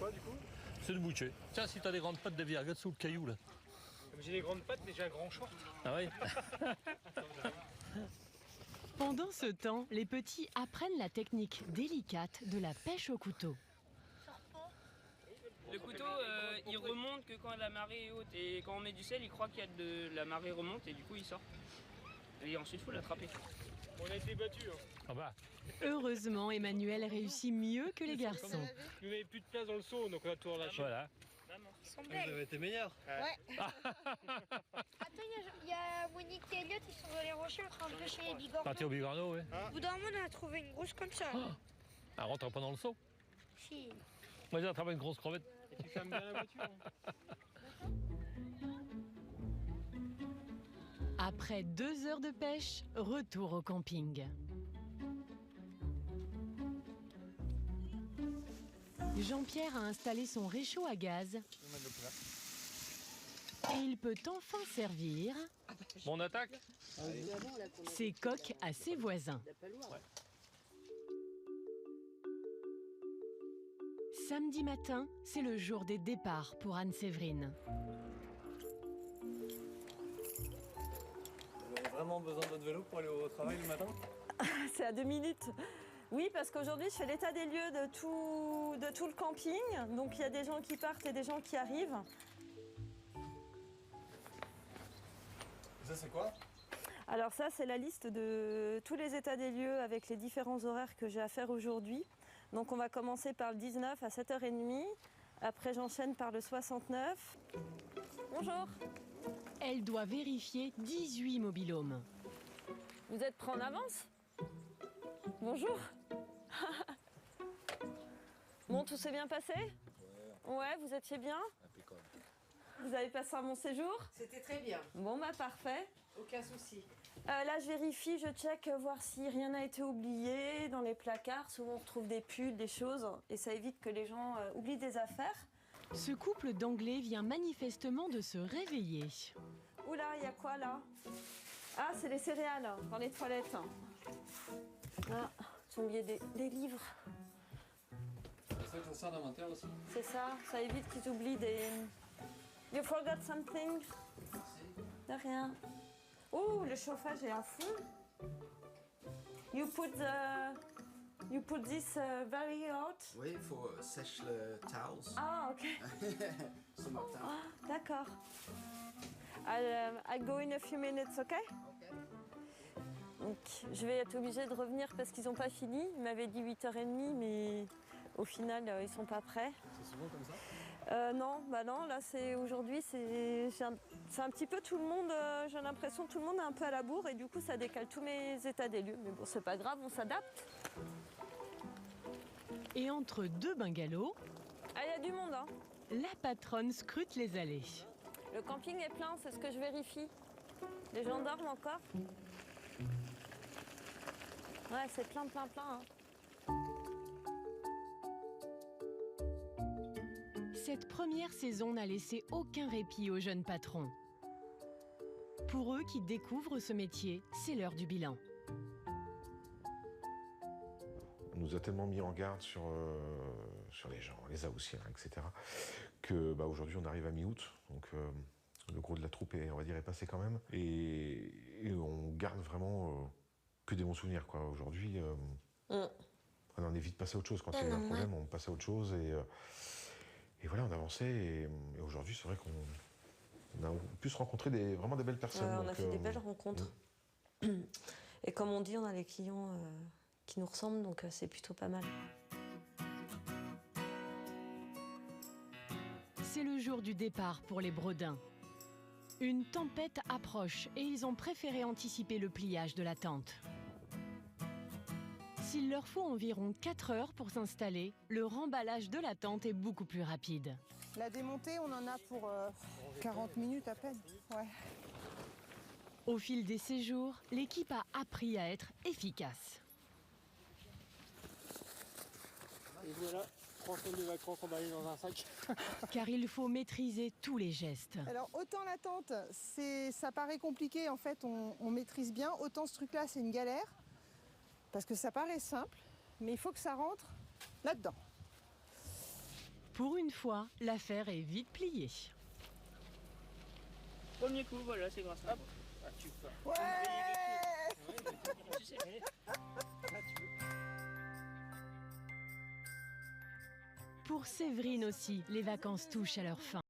quoi du coup? C'est de boucher. Tiens, si t'as des grandes pattes de vie, regarde sous le caillou là. J'ai des grandes pattes mais j'ai un grand short. Ah oui. Pendant ce temps, les petits apprennent la technique délicate de la pêche au couteau. Le couteau, il remonte que quand la marée est haute. Et quand on met du sel, il croit qu'il y a de la marée remonte et du coup il sort. Et ensuite, il faut l'attraper. On a été battus. Hein. Ah bah. Heureusement, Emmanuel réussit mieux que les garçons. Nous n'avait plus de place dans le seau, donc on a tout relâché. Voilà. Vous avez été meilleurs. Ouais. Attends, il y a Monique et Elliot, ils sont dans les rochers en train de pêcher les bigorneaux. Parti au bigorneau, oui. Au bout d'un moment, on a trouvé une grosse comme ça. Ah, rentre pas dans le seau. Si. Moi, j'ai attrapé une grosse crevette. Et tu fermes bien la voiture. Hein. Après 2 heures de pêche, retour au camping. Jean-Pierre a installé son réchaud à gaz et il peut enfin servir Bon, on attaque. ses coques à ses voisins. Samedi matin, c'est le jour des départs pour Anne-Séverine. Vous avez vraiment besoin de votre vélo pour aller au travail le matin? C'est à 2 minutes. Oui, parce qu'aujourd'hui, je fais l'état des lieux de tout le camping. Donc, il y a des gens qui partent et des gens qui arrivent. Ça, c'est quoi? Alors ça, c'est la liste de tous les états des lieux avec les différents horaires que j'ai à faire aujourd'hui. Donc, on va commencer par le 19 à 7h30. Après, j'enchaîne par le 69. Bonjour. Elle doit vérifier 18 mobil-homes. Vous êtes prêts en avance? Bonjour. Bon, tout s'est bien passé? Ouais, vous étiez bien? Impeccable. Vous avez passé un bon séjour? C'était très bien, Bon, bah parfait. aucun souci. Là, je vérifie, je check, voir si rien n'a été oublié dans les placards. Souvent, on retrouve des pulls, des choses, et ça évite que les gens oublient des affaires. Ce couple d'Anglais vient manifestement de se réveiller. Oula, il y a quoi là? Ah, c'est les céréales dans les toilettes. Ah, j'ai oublié des livres. Ça, ça sert d'inventaire aussi. C'est ça, ça évite qu'ils oublient des... You forgot something? De rien. Oh, le chauffage est à fond. You put this very hot? Oui, il faut sèche le towels. Ah, ok. Ce matin. Ah, d'accord. I'll go in a few minutes, ok? Donc, je vais être obligée de revenir parce qu'ils n'ont pas fini. Ils m'avaient dit 8h30, mais au final, ils ne sont pas prêts. C'est souvent comme ça? Non, bah non, là, aujourd'hui, c'est un petit peu tout le monde, j'ai l'impression que tout le monde est un peu à la bourre et du coup, ça décale tous mes états des lieux. Mais bon, c'est pas grave, on s'adapte. Et entre 2 bungalows, Ah, il y a du monde, hein. la patronne scrute les allées. Le camping est plein, c'est ce que je vérifie. Les gens dorment encore. Ouais, c'est plein, plein, plein. Hein. Cette première saison n'a laissé aucun répit aux jeunes patrons. Pour eux qui découvrent ce métier, c'est l'heure du bilan. On nous a tellement mis en garde sur les gens, les Haussiens, etc., que aujourd'hui on arrive à mi-août, donc le gros de la troupe est, on va dire, est passé quand même, et on garde vraiment que des bons souvenirs, quoi. Aujourd'hui, on évite de passer à autre chose. Quand il y a eu un problème, on passe à autre chose, et voilà, on avançait, et aujourd'hui c'est vrai qu'on a pu se rencontrer vraiment des belles personnes. On a fait des belles rencontres. Et comme on dit, on a les clients qui nous ressemblent, donc c'est plutôt pas mal. C'est le jour du départ pour les Bredins. Une tempête approche et ils ont préféré anticiper le pliage de la tente. S'il leur faut environ 4 heures pour s'installer, le remballage de la tente est beaucoup plus rapide. La démontée, on en a pour 40 minutes à peine. Ouais. Au fil des séjours, l'équipe a appris à être efficace. Et voilà, 3 semaines de vacances emballées dans un sac. Car il faut maîtriser tous les gestes. Alors autant la tente, ça paraît compliqué, en fait on maîtrise bien, autant ce truc-là c'est une galère. Parce que ça paraît simple, mais il faut que ça rentre là-dedans. Pour une fois, l'affaire est vite pliée. Premier coup, voilà, c'est grâce à moi. Ah, tu peux. Ouais. Tu sais. Pour Séverine aussi, les vacances touchent à leur fin.